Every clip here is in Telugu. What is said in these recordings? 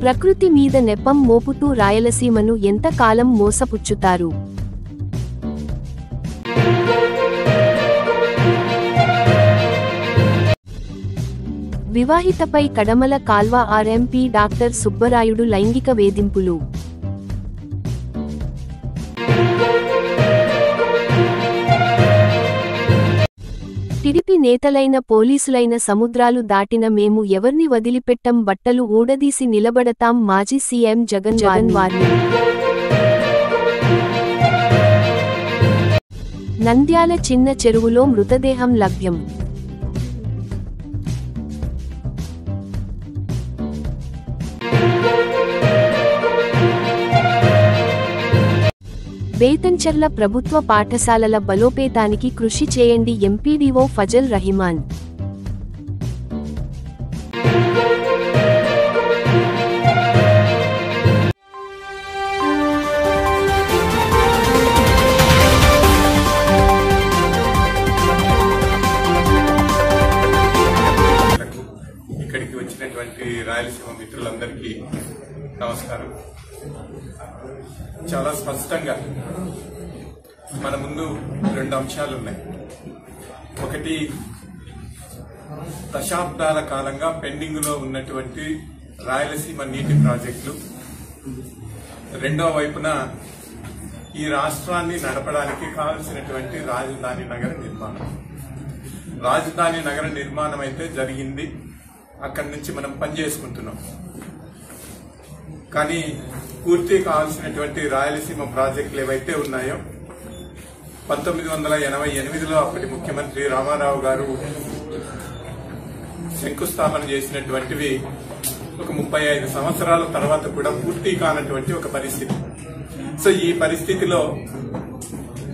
ప్రకృతి మీద నెపం మోపుతూ రాయలసీమను ఎంత కాలం మోసపుచ్చుతారు? వివాహితపై కడమల కాల్వ ఆర్ఎంపీ డాక్టర్ సుబ్బరాయుడు లైంగిక వేధింపులు. టీడీపీ నేతలైన పోలీసులైన సముద్రాలు దాటిన మేము ఎవర్ని వదిలిపెట్టం, బట్టలు ఊడదీసి నిలబడతాం. మాజీ సీఎం జగన్ వార్నింగ్. నంద్యాల చిన్న చెరువులో మృతదేహం లభ్యం. బేతంచెర్ల ప్రభుత్వ పాఠశాలల బలోపేతానికి కృషి చేయండి ఎంపీడీఓ ఫజల్ రహిమాన్. ఇక్కడికి వచ్చినటువంటి రాయలసీమ మిత్రులందరికీ నమస్కారం. చాలా స్పష్టంగా మన ముందు రెండు అంశాలు ఉన్నాయి. ఒకటి, దశాబ్దాల కాలంగా పెండింగ్ లో ఉన్నటువంటి రాయలసీమ నీటి ప్రాజెక్టులు. రెండో వైపున ఈ రాష్ట్రాన్ని నడపడానికి కావలసినటువంటి రాజధాని నగర నిర్మాణం. రాజధాని నగర నిర్మాణం అయితే జరిగింది, అక్కడి నుంచి మనం పనిచేసుకుంటున్నాం. కానీ పూర్తి కావాల్సినటువంటి రాయలసీమ ప్రాజెక్టులు ఏవైతే ఉన్నాయో 1988లో అప్పటి ముఖ్యమంత్రి రామారావు గారు శంకుస్థాపన చేసినటువంటివి ఒక 35 సంవత్సరాల తర్వాత కూడా పూర్తి కానటువంటి ఒక పరిస్థితి. సో ఈ పరిస్థితిలో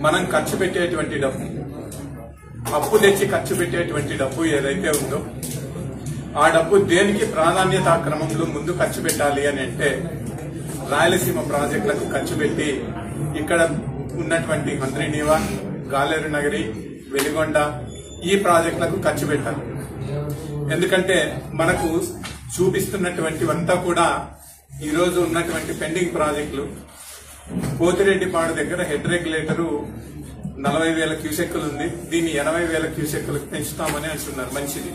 మనం ఖర్చు పెట్టేటువంటి డబ్బు, అప్పు తెచ్చి ఖర్చు పెట్టేటువంటి డబ్బు ఏదైతే ఉందో ఆ డబ్బు దేనికి ప్రాధాన్యతా క్రమంలో ముందు ఖర్చు పెట్టాలి అని అంటే రాయలసీమ ప్రాజెక్టులకు ఖర్చు పెట్టి ఇక్కడ ఉన్నటువంటి హంద్రీనీవా, గాలేరు నగరి, వెలిగొండ ఈ ప్రాజెక్టులకు ఖర్చు పెట్టాలి. ఎందుకంటే మనకు చూపిస్తున్నటువంటివంతా కూడా ఈరోజు ఉన్నటువంటి పెండింగ్ ప్రాజెక్టులు. పోతిరెడ్డిపాడు దగ్గర హెడ్ రెగ్యులేటరు 40,000 క్యూసెక్కులు ఉంది, దీన్ని 80,000 క్యూసెక్కులకు పెంచుతామని అంటున్నారు. మంచిది.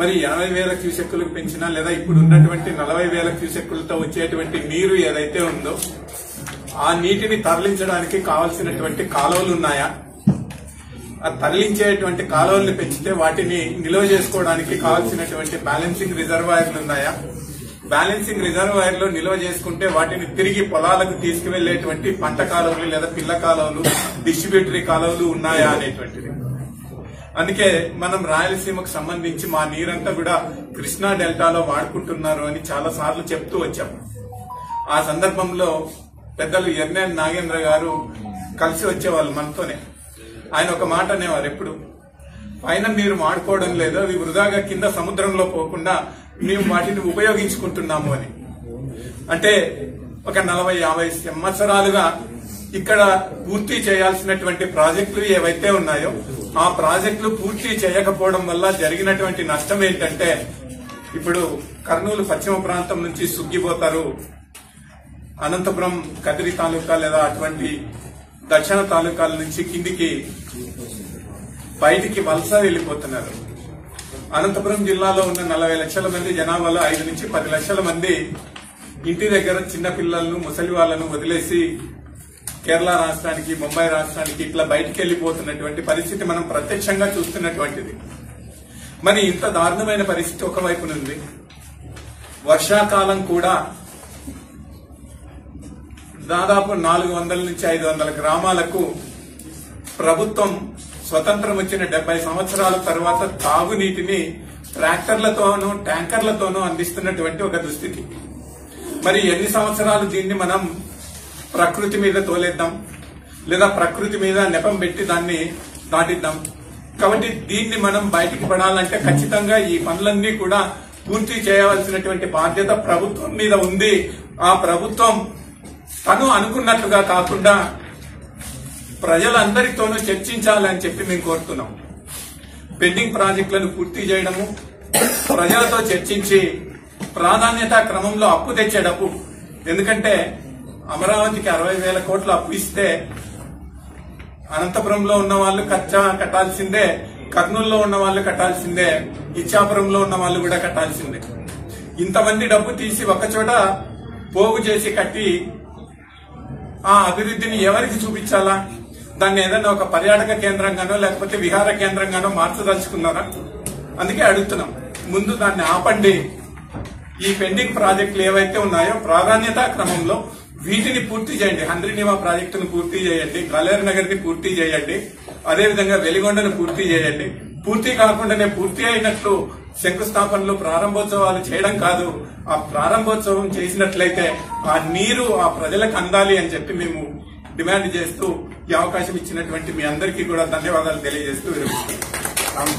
మరి 80,000 క్యూసెక్కులకు పెంచినా లేదా ఇప్పుడు ఉన్నటువంటి 40,000 క్యూసెక్కులతో వచ్చేటువంటి నీరు ఏదైతే ఉందో ఆ నీటిని తరలించడానికి కావాల్సినటువంటి కాలువలు ఉన్నాయా? ఆ తరలించేటువంటి కాలువల్ని పెంచితే వాటిని నిల్వ చేసుకోవడానికి కావాల్సినటువంటి బ్యాలెన్సింగ్ రిజర్వాయర్లు ఉన్నాయా? బ్యాలెన్సింగ్ రిజర్వాయర్లు నిల్వ చేసుకుంటే వాటిని తిరిగి పొలాలకు తీసుకువెళ్లేటువంటి పంట కాలువలు లేదా పిల్ల కాలువలు, డిస్ట్రిబ్యూటరీ కాలువలు ఉన్నాయా అనేటువంటిది. అందుకే మనం రాయలసీమకు సంబంధించి మా నీరంతా కూడా కృష్ణా డెల్టాలో వాడుకుంటున్నారు అని చాలా సార్లు చెప్తూ వచ్చాం. ఆ సందర్భంలో పెద్దలు ఎర్నేని నాగేంద్ర గారు కలిసి వచ్చేవాళ్ళు మనతోనే. ఆయన ఒక మాట అనేవారు ఎప్పుడు, పైన మీరు వాడుకోవడం లేదు, అవి వృధాగా కింద సముద్రంలో పోకుండా మేము వాటిని ఉపయోగించుకుంటున్నాము అని. అంటే ఒక 40-50 సంవత్సరాలుగా ఇక్కడ పూర్తి చేయాల్సినటువంటి ప్రాజెక్టులు ఏవైతే ఉన్నాయో ఆ ప్రాజెక్టులు పూర్తి చేయకపోవడం వల్ల జరిగినటువంటి నష్టం ఏంటంటే, ఇప్పుడు కర్నూలు పశ్చిమ ప్రాంతం నుంచి సుగ్గిపోతారు, అనంతపురం కదిరి తాలూకా లేదా అటువంటి దక్షిణ తాలూకాల నుంచి కిందికి బయటికి వలస వెళ్లిపోతున్నారు. అనంతపురం జిల్లాలో ఉన్న 40 లక్షల మంది జనాభాలో 5 నుంచి 10 లక్షల మంది ఇంటి దగ్గర చిన్న పిల్లలను, ముసలి వాళ్లను వదిలేసి కేరళ రాష్ట్రానికి, ముంబై రాష్ట్రానికి ఇట్లా బయటికి వెళ్లిపోతున్నటువంటి పరిస్థితి మనం ప్రత్యక్షంగా చూస్తున్నటువంటిది. మరి ఇంత దారుణమైన పరిస్థితి ఒకవైపు ఉంది. వర్షాకాలం కూడా దాదాపు 400 నుంచి 500 గ్రామాలకు ప్రభుత్వం స్వతంత్రం వచ్చిన 70 సంవత్సరాల తర్వాత తాగునీటిని ట్రాక్టర్లతోనూ ట్యాంకర్లతోనూ అందిస్తున్నటువంటి ఒక దుస్థితి. మరి ఎన్ని సంవత్సరాలు దీన్ని మనం ప్రకృతి మీద తోలేద్దాం, లేదా ప్రకృతి మీద నెపం పెట్టి దాన్ని దాటిద్దాం? కాబట్టి దీన్ని మనం బయటికి పడాలంటే ఖచ్చితంగా ఈ పనులన్నీ కూడా పూర్తి చేయవలసినటువంటి బాధ్యత ప్రభుత్వం మీద ఉంది. ఆ ప్రభుత్వం తను అనుకున్నట్లుగా కాకుండా ప్రజలందరితోనూ చర్చించాలని చెప్పి మేము కోరుతున్నాం. పెండింగ్ ప్రాజెక్టులను పూర్తి చేయడము, ప్రజలతో చర్చించి ప్రాధాన్యత క్రమంలో అప్పు తెచ్చే డబ్బు. ఎందుకంటే అమరావతికి 60,000 కోట్ల అప్పు ఇస్తే అనంతపురంలో ఉన్న వాళ్ళు కట్టాల్సిందే, కర్నూలులో ఉన్న వాళ్ళు కట్టాల్సిందే, ఇచ్చాపురంలో ఉన్న వాళ్ళు కూడా కట్టాల్సిందే. ఇంతమంది డబ్బు తీసి ఒకచోట పోగు చేసి కట్టి ఆ అభివృద్ధిని ఎవరికి చూపించాలా? దాన్ని ఏదైనా ఒక పర్యాటక కేంద్రంగానో లేకపోతే విహార కేంద్రంగానో మార్చదలుచుకున్నారా? అందుకే అడుగుతున్నాం, ముందు దాన్ని ఆపండి. ఈ పెండింగ్ ప్రాజెక్టులు ఏవైతే ఉన్నాయో ప్రాధాన్యతా క్రమంలో వీటిని పూర్తి చేయండి. హంద్రీనివా ప్రాజెక్టును పూర్తి చేయండి, కలేరు నగర్ ని పూర్తి చేయండి, అదేవిధంగా వెలిగొండను పూర్తి చేయండి. పూర్తి కాకుండానే పూర్తి అయినట్లు శంకుస్థాపనలు ప్రారంభోత్సవాలు చేయడం కాదు, ఆ ప్రారంభోత్సవం చేసినట్లయితే ఆ నీరు ఆ ప్రజలకు అందాలి అని చెప్పి మేము డిమాండ్ చేస్తూ ఈ అవకాశం ఇచ్చినటువంటి మీ అందరికీ కూడా ధన్యవాదాలు తెలియజేస్తూ విరమిస్తున్నాం.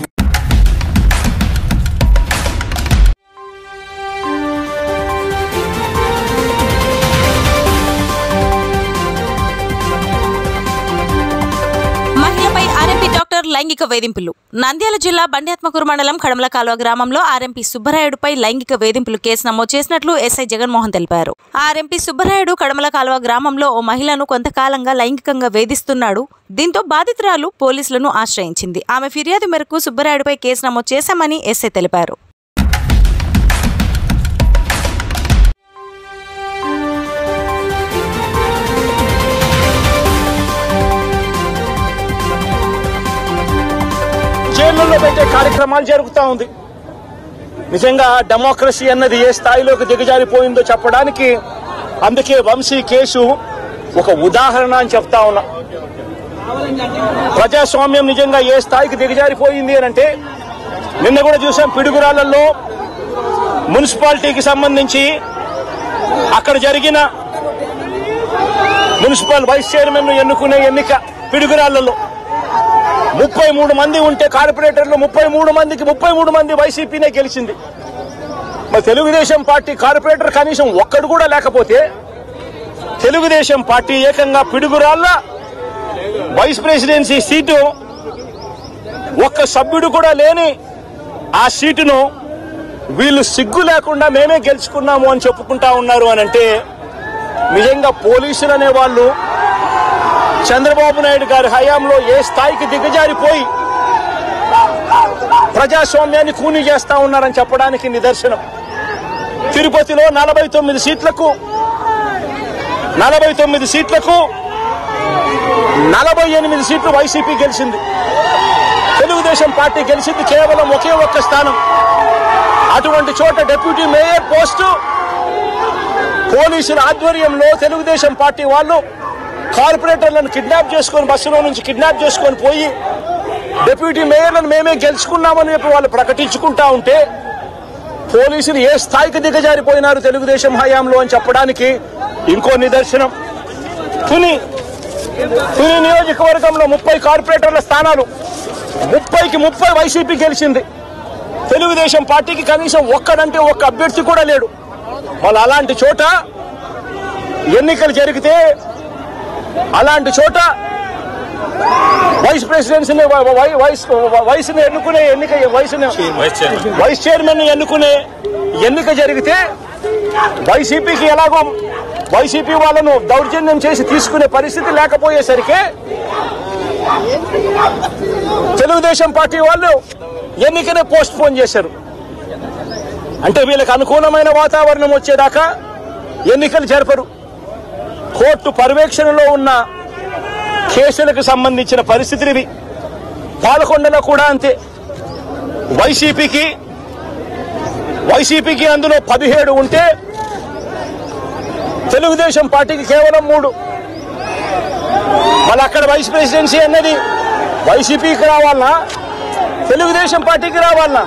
లైంగిక వేధింపులు. నంద్యాల జిల్లా బండ్యాత్మకూరు మండలం కడమల కాలువ గ్రామంలో ఆర్ఎంపీ సుబ్బరాయుడుపై లైంగిక వేధింపులు కేసు నమోదు చేసినట్లు ఎస్ఐ జగన్మోహన్ తెలిపారు. ఆర్ఎంపీ సుబ్బరాయుడు కడమల కాలువ గ్రామంలో ఓ మహిళను కొంతకాలంగా లైంగికంగా వేధిస్తున్నాడు. దీంతో బాధితురాలు పోలీసులను ఆశ్రయించింది. ఆమె ఫిర్యాదు మేరకు సుబ్బరాయుడుపై కేసు నమోదు చేశామని ఎస్ఐ తెలిపారు. జైళ్లలో పెట్టే కార్యక్రమాలు జరుగుతూ ఉంది. నిజంగా డెమోక్రసీ అన్నది ఏ స్థాయిలోకి దిగజారిపోయిందో చెప్పడానికి అందుకే వంశీ కేసు ఒక ఉదాహరణ అని చెప్తా ఉన్నా. ప్రజాస్వామ్యం నిజంగా ఏ స్థాయికి దిగజారిపోయింది అని అంటే నిన్న కూడా చూసాం. పిడుగురాళ్లలో మున్సిపాలిటీకి సంబంధించి అక్కడ జరిగిన మున్సిపల్ వైస్ చైర్మన్ ఎన్నుకునే ఎన్నిక పిడుగురాళ్లలో 33 మంది ఉంటే కార్పొరేటర్లు 33 మంది వైసీపీనే గెలిచింది. మరి తెలుగుదేశం పార్టీ కార్పొరేటర్ కనీసం ఒక్కడు కూడా లేకపోతే తెలుగుదేశం పార్టీ ఏకంగా పిడుగురాళ్ల వైస్ ప్రెసిడెన్సీ సీటు ఒక్క సభ్యుడు కూడా లేని ఆ సీటును వీళ్ళు సిగ్గు లేకుండా మేమే గెలుచుకున్నాము అని చెప్పుకుంటా ఉన్నారు అని అంటే నిజంగా పోలీసులు అనే వాళ్ళు చంద్రబాబు నాయుడు గారి హయాంలో ఏ స్థాయికి దిగజారిపోయి ప్రజాస్వామ్యాన్ని కూనీ చేస్తా ఉన్నారని చెప్పడానికి నిదర్శనం. తిరుపతిలో 49 సీట్లకు 48 సీట్లు వైసీపీ గెలిచింది. తెలుగుదేశం పార్టీ గెలిచింది కేవలం ఒకే ఒక్క స్థానం. అటువంటి చోట డిప్యూటీ మేయర్ పోస్టు పోలీసుల ఆధ్వర్యంలో తెలుగుదేశం పార్టీ వాళ్ళు కార్పొరేటర్లను కిడ్నాప్ చేసుకొని బస్సులో నుంచి కిడ్నాప్ చేసుకొని పోయి డిప్యూటీ మేయర్లను మేమే గెలుచుకున్నామని చెప్పి వాళ్ళు ప్రకటించుకుంటా ఉంటే పోలీసులు ఏ స్థాయికి దిగజారిపోయినారు తెలుగుదేశం హయాంలో అని చెప్పడానికి ఇంకో నిదర్శనం. తుని నియోజకవర్గంలో 30 కార్పొరేటర్ల స్థానాలు 30కి 30 వైసీపీ గెలిచింది. తెలుగుదేశం పార్టీకి కనీసం ఒక్కడంటే ఒక్క అభ్యర్థి కూడా లేడు. వాళ్ళు అలాంటి చోట ఎన్నికలు జరిగితే అలాంటి చోట వైస్ ప్రెసిడెన్సీని వయసుని ఎన్నుకునే ఎన్నిక వైస్ చైర్మన్ ఎన్నుకునే ఎన్నిక జరిగితే వైసీపీకి ఎలాగో వైసీపీ వాళ్ళను దౌర్జన్యం చేసి తీసుకునే పరిస్థితి లేకపోయేసరికి తెలుగుదేశం పార్టీ వాళ్ళు ఎన్నికనే పోస్ట్ పోన్ చేశారు. అంటే వీళ్ళకి అనుకూలమైన వాతావరణం వచ్చేదాకా ఎన్నికలు జరపరు. కోర్టు పర్యవేక్షణలో ఉన్న కేసులకు సంబంధించిన పరిస్థితులు ఇవి. పాలకొండలో కూడా అంతే. వైసీపీకి అందులో 17 ఉంటే తెలుగుదేశం పార్టీకి కేవలం 3. మళ్ళీ అక్కడ వైస్ ప్రెసిడెన్సీ అన్నది వైసీపీకి రావాలనా తెలుగుదేశం పార్టీకి రావాలనా?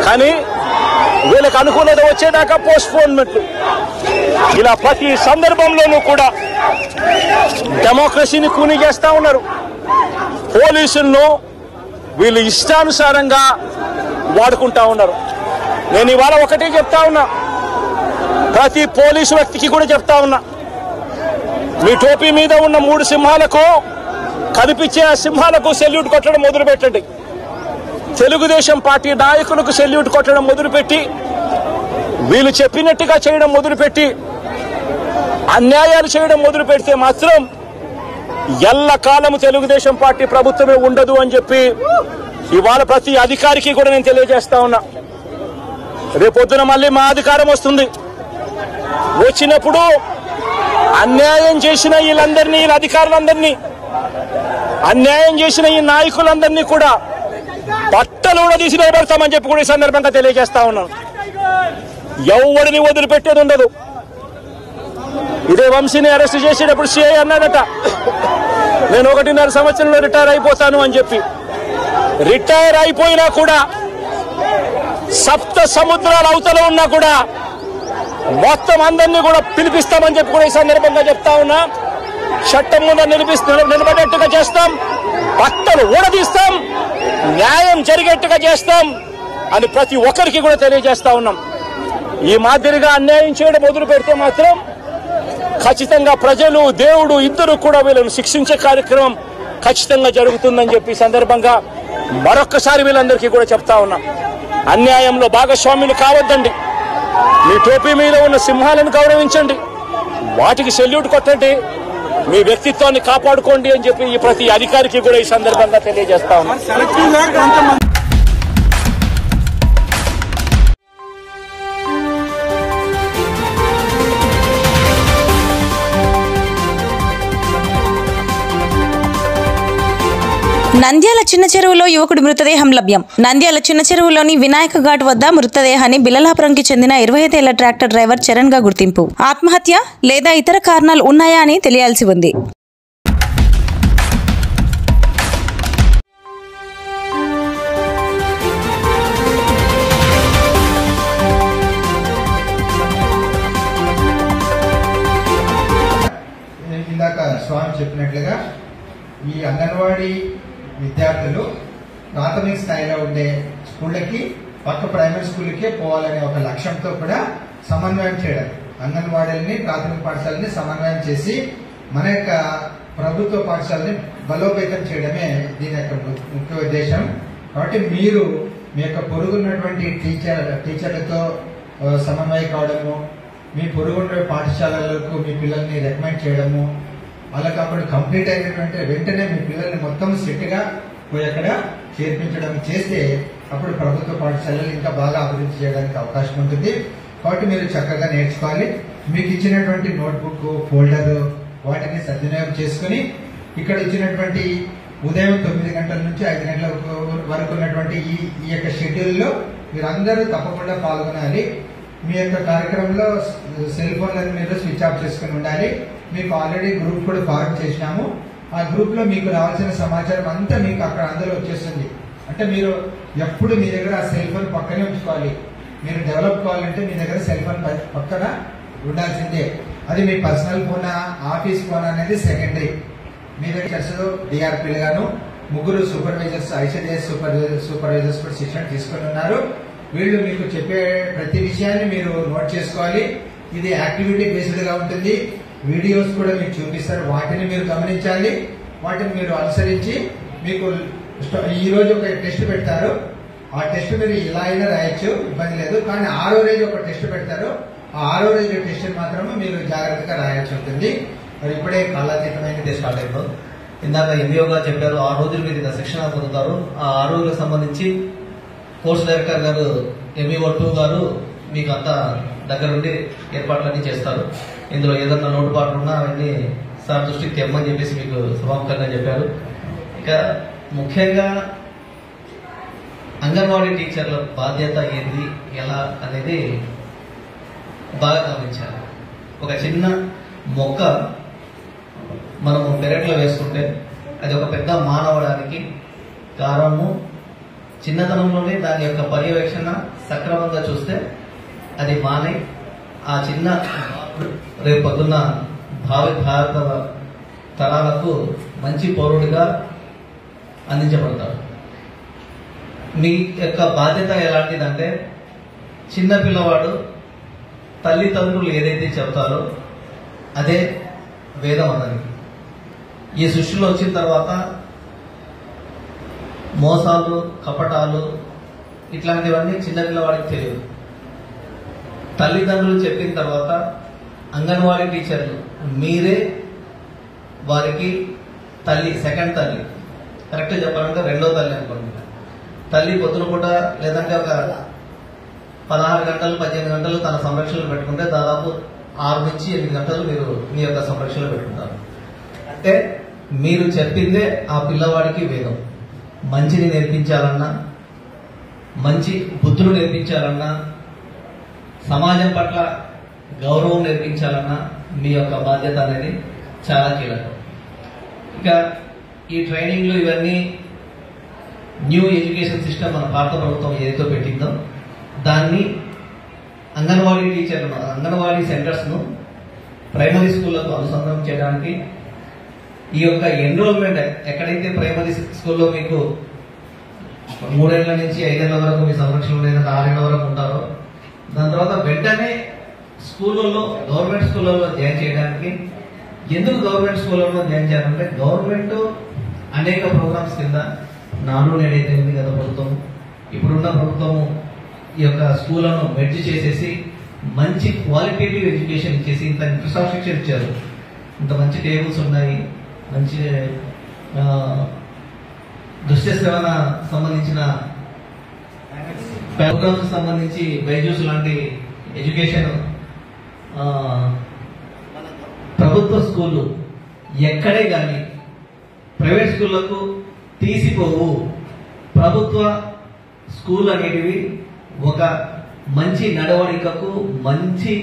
కానీ వీళ్ళకి అనుకూలత వచ్చేదాకా పోస్ట్ పోన్మెంట్లు. ఇలా ప్రతి సందర్భంలోనూ కూడా డెమోక్రసీని కూనీ చేస్తా ఉన్నారు. పోలీసులను వీళ్ళు ఇష్టానుసారంగా వాడుకుంటా ఉన్నారు. నేను ఇవాళ ఒకటే చెప్తా ఉన్నా, ప్రతి పోలీసు వ్యక్తికి కూడా చెప్తా ఉన్నా, మీ టోపీ మీద ఉన్న 3 సింహాలకు కనిపించే ఆ సింహాలకు సెల్యూట్ కొట్టడం మొదలుపెట్టండి. తెలుగుదేశం పార్టీ నాయకులకు సెల్యూట్ కొట్టడం మొదలుపెట్టి వీళ్ళు చెప్పినట్టుగా చేయడం మొదలుపెట్టి అన్యాయాలు చేయడం మొదలు పెడితే మాత్రం ఎల్లకాలము తెలుగుదేశం పార్టీ ప్రభుత్వమే ఉండదు అని చెప్పి ఇవాళ ప్రతి అధికారికి కూడా నేను తెలియజేస్తా ఉన్నా. రేపొద్దున మళ్ళీ మా అధికారం వస్తుంది. వచ్చినప్పుడు అన్యాయం చేసిన వీళ్ళందరినీ, వీళ్ళ అధికారులందరినీ, అన్యాయం చేసిన ఈ నాయకులందరినీ కూడా బట్టలు కూడా తీసి నిలబెడతామని చెప్పి కూడా ఈ సందర్భంగా తెలియజేస్తా ఉన్నాను. ఎవరిని వదిలిపెట్టేది ఉండదు. ఇదే వంశీని అరెస్ట్ చేసేటప్పుడు సిఐ అన్నాడట, నేను 1.5 సంవత్సరంలో రిటైర్ అయిపోతాను అని చెప్పి. రిటైర్ అయిపోయినా కూడా సప్త సముద్రాల అవతల ఉన్నా కూడా మొత్తం అందరినీ కూడా పిలిపిస్తామని చెప్పి కూడా ఈ సందర్భంగా చెప్తా ఉన్నా. చట్టం ముందు నిలబడేట్టుగా చేస్తాం, బట్టలు ఊడదీస్తాం, న్యాయం జరిగేట్టుగా చేస్తాం అని ప్రతి ఒక్కరికి కూడా తెలియజేస్తా ఉన్నాం. ఈ మాదిరిగా అన్యాయం చేయడం మొదలు పెడితే మాత్రం ఖచ్చితంగా ప్రజలు, దేవుడు ఇద్దరు కూడా వీళ్ళను శిక్షించే కార్యక్రమం ఖచ్చితంగా జరుగుతుందని చెప్పి సందర్భంగా మరొక్కసారి వీళ్ళందరికీ కూడా చెప్తా ఉన్నాం. అన్యాయంలో భాగస్వాములు కావద్దండి. మీ టోపీ మీద ఉన్న సింహాలను గౌరవించండి, వాటికి సెల్యూట్ కొట్టండి, మీ వ్యక్తిత్వాన్ని కాపాడుకోండి అని చెప్పి ఈ ప్రతి అధికారికి కూడా ఈ సందర్భంగా తెలియజేస్తా ఉన్నాం. నంద్యాల చిన్న చెరువులో యువకుడి మృతదేహం లభ్యం. నంద్యాల చిన్న చెరువులోని వినాయక ఘాట్ వద్ద మృతదేహాన్ని బిల్లలాపురంకి చెందిన 25 ఏళ్ల ట్రాక్టర్ డ్రైవర్ చరణ్ గా గుర్తింపు. ఆత్మహత్య లేదా ఇతర కారణాలు ఉన్నాయా అని తెలియాల్సి ఉంది. ఇందాక స్వామి చెప్పినట్లుగా ఈ అంగన్వాడీ విద్యార్థులు ప్రాథమిక స్థాయిలో ఉండే స్కూళ్ళకి పక్క ప్రైమరీ స్కూల్కి పోవాలనే ఒక లక్ష్యంతో కూడా సమన్వయం చేయడం, అంగన్వాడీలని ప్రాథమిక పాఠశాలని సమన్వయం చేసి మన యొక్క ప్రభుత్వ పాఠశాలని బలోపేతం చేయడమే దీని యొక్క ముఖ్య ఉద్దేశం. కాబట్టి మీరు మీ యొక్క పొరుగున్నటువంటి టీచర్లతో సమన్వయం కావడము, మీ పొరుగున్న పాఠశాలలకు మీ పిల్లల్ని రికమెండ్ చేయడము, అలా కాకుండా కంప్లీట్ అయినటువంటి వెంటనే మీ పిల్లల్ని మొత్తం సెట్ గా పోయి అక్కడ చేర్పించడం చేస్తే అప్పుడు ప్రభుత్వ పాఠశాలలు ఇంకా బాగా అభివృద్ధి చేయడానికి అవకాశం ఉంటుంది. కాబట్టి మీరు చక్కగా నేర్చుకోవాలి. మీకు ఇచ్చినటువంటి నోట్బుక్, ఫోల్డర్ వాటిని సద్వినియోగం చేసుకుని ఇక్కడ ఇచ్చినటువంటి ఉదయం 9 గంటల నుంచి 5 గంటల వరకు ఉన్నటువంటి ఈ యొక్క షెడ్యూల్లో మీరందరూ తప్పకుండా పాల్గొనాలి. మీ యొక్క కార్యక్రమంలో సెల్ ఫోన్లను మీరు స్విచ్ ఆఫ్ చేసుకుని ఉండాలి. మీకు ఆల్రెడీ గ్రూప్ కూడా ఫార్మ్ చేసినాము. ఆ గ్రూప్ లో మీకు రావాల్సిన సమాచారం అంతా మీకు అక్కడ అందులో వచ్చేస్తుంది. అంటే మీరు ఎప్పుడు మీ దగ్గర ఆ సెల్ ఫోన్ పక్కనే ఉంచుకోవాలి. మీరు డెవలప్ కావాలంటే మీ దగ్గర సెల్ ఫోన్ పక్కన ఉండాల్సిందే. అది మీ పర్సనల్ ఫోన్, ఆఫీస్ ఫోన్ అనేది సెకండరీ. మీ దగ్గర డిఆర్పీలు గాను 3 సూపర్వైజర్స్, ఐసిడిఎస్ సూపర్వైజర్స్ కూడా శిక్షణ తీసుకుని ఉన్నారు. వీళ్ళు మీకు చెప్పే ప్రతి విషయాన్ని మీరు నోట్ చేసుకోవాలి. ఇది యాక్టివిటీ బేస్డ్ గా ఉంటుంది. వీడియోస్ కూడా మీకు చూపిస్తారు, వాటిని మీరు గమనించాలి. వాటిని మీరు అనుసరించి మీకు ఈ రోజు ఒక టెస్ట్ పెడతారు. ఆ టెస్ట్ మీరు ఇలా అయినా రాయొచ్చు, ఇబ్బంది లేదు. కానీ 6వ రోజు ఒక టెస్ట్ పెడతారు. ఆ 6వ రోజు టెస్ట్ మాత్రమే మీరు జాగ్రత్తగా రాయాల్సి ఉంటుంది. మరి ఇప్పుడే కాలాతీతమైనది స్టార్ట్ అయిపోతుంది. ఇందాక ఎంబీఓ గారు చెప్పారు 6 రోజులు మీరు శిక్షణ పొందుతారు. ఆ 6 రోజులకు సంబంధించి కోర్స్ డైరెక్టర్ గారు ఎంబీఓ 2 గారు మీకు అంతా దగ్గరుండి ఏర్పాట్లన్నీ చేస్తారు. ఇందులో ఏదన్నా లోటుపాట్లు ఉన్నా అవన్నీ సార్ దృష్టికి తెమ్మని చెప్పేసి మీకు సభాముఖంగా చెప్పారు. ఇక ముఖ్యంగా అంగన్వాడీ టీచర్ల బాధ్యత ఏంది, ఎలా అనేది బాగా గమనించాలి. ఒక చిన్న మొక్క మనము పెరట్లో వేసుకుంటే అది ఒక పెద్ద మానవడానికి కారణము చిన్నతనంలోనే దాని యొక్క పర్యవేక్షణ సక్రమంగా చూస్తే అది మానే ఆ చిన్న రేపు పొద్దున్న భావి భారత తరాలకు మంచి పౌరుడిగా అందించబడతారు. మీ యొక్క బాధ్యత ఎలాంటిదంటే చిన్న పిల్లవాడు తల్లిదండ్రులు ఏదైతే చెప్తారో అదే వేదం అన్నది. ఈ సృష్టిలో వచ్చిన తర్వాత మోసాలు, కపటాలు ఇట్లాంటివన్నీ చిన్నపిల్లవాడికి తెలియదు. తల్లిదండ్రులు చెప్పిన తర్వాత అంగన్వాడీ టీచర్లు మీరే వారికి తల్లి, సెకండ్ తల్లి, కరెక్ట్ చెప్పాలంటే రెండో తల్లి అనుకోండి. తల్లి పొద్దున పూట లేదంటే ఒక 16 గంటలు 18 గంటలు తన సంరక్షణలో పెట్టుకుంటే దాదాపు 6 నుంచి 8 గంటలు మీరు మీ యొక్క సంరక్షణలో పెట్టుకుంటారు. అంటే మీరు చెప్పిందే ఆ పిల్లవాడికి వేదం. మంచిని నేర్పించాలన్నా, మంచి బుద్ధులు నేర్పించాలన్నా, సమాజం పట్ల గౌరవం నేర్పించాలన్నా మీ యొక్క బాధ్యత అనేది చాలా కీలకం. ఇక ఈ ట్రైనింగ్లు ఇవన్నీ న్యూ ఎడ్యుకేషన్ సిస్టమ్ మన భారత ప్రభుత్వం ఏదైతే పెట్టిందో దాన్ని అంగన్వాడీ టీచర్లను, అంగన్వాడీ సెంటర్స్ను ప్రైమరీ స్కూళ్లకు అనుసంధానం చేయడానికి ఈ యొక్క ఎన్రోల్మెంట్ ఎక్కడైతే ప్రైమరీ స్కూల్లో మీకు 3 ఏళ్ల నుంచి 5 ఏళ్ల వరకు మీ సంరక్షణలో లేదంటే 6 ఏళ్ల వరకు ఉంటారో దాని తర్వాత వెంటనే స్కూళ్ళల్లో, గవర్నమెంట్ స్కూళ్ళల్లో జాయిన్ చేయడానికి. ఎందుకు గవర్నమెంట్ స్కూళ్ళల్లో జాయిన్ చేయాలంటే గవర్నమెంట్ అనేక ప్రోగ్రామ్స్ కింద నాడు నేడైతే ఉంది కదా ప్రభుత్వం, ఇప్పుడున్న ప్రభుత్వము ఈ యొక్క స్కూళ్లను మెర్జ్ చేసేసి మంచి క్వాలిటేటివ్ ఎడ్యుకేషన్ ఇచ్చేసి ఇంత ఇన్ఫ్రాస్ట్రక్చర్ ఇచ్చారు. ఇంత మంచి టేబుల్స్ ఉన్నాయి, మంచి దృశ్య శ్రవణ సంబంధించిన ప్రోగ్రామ్స్ సంబంధించి బైజూస్ లాంటి ఎడ్యుకేషన్ ప్రభుత్వ స్కూళ్ళు ఎక్కడే కానీ ప్రైవేట్ స్కూళ్లకు తీసిపోవు. ప్రభుత్వ స్కూల్ అనేటివి ఒక మంచి నడవడికకు, మంచి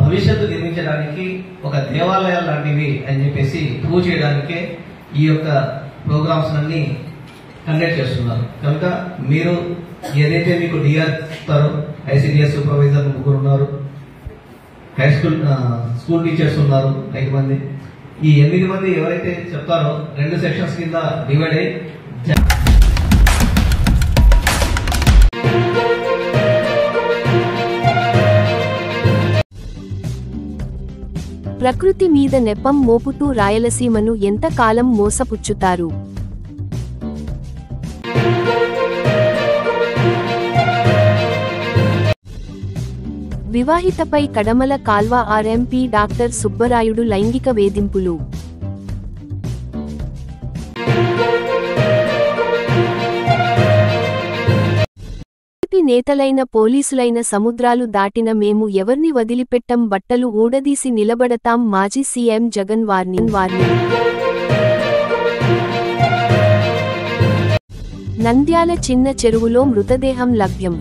భవిష్యత్తు నిర్మించడానికి ఒక దేవాలయాలు లాంటివి అని చెప్పేసి ప్రూవ్ చేయడానికే ఈ యొక్క ప్రోగ్రామ్స్ అన్ని కండక్ట్ చేస్తున్నారు. కనుక మీరు ఏదైతే మీకు డిఆర్ ఇస్తారో, ఐసిడిఎస్ సూపర్వైజర్ 3 ఉన్నారు, హై స్కూల్ స్కూల్ టీచర్స్ ఉన్నారు 5 మంది. ఈ 8 మంది ఎవరైతే చెప్తారో 2 సెక్షన్స్ కింద డివైడ్ అయ్యి ప్రకృతి మీద నెపం మోపుతూ రాయలసీమను ఎంతకాలం మోసపుచ్చుతారు? వివాహితపై కడమల కాల్వ ఆర్ఎంపీ డాక్టర్ సుబ్బరాయుడు లైంగిక వేధింపులు. నేతలైన పోలీసులైన సముద్రాలు దాటిన మేము ఎవర్ని వదిలిపెట్టం, బట్టలు ఊడదీసి నిలబడతాం మాజీ సీఎం జగన్ వార్నింగ్. నంద్యాల చిన్న చెరువులో మృతదేహం లభ్యం.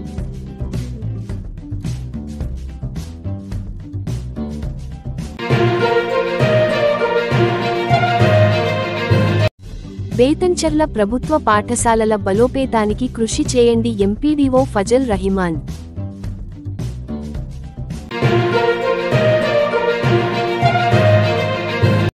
బేతంచెర్ల ప్రభుత్వ పాఠశాలల బలోపేతానికి కృషి చేయండి ఎంపీడీఓ ఫజల్ రహిమాన్.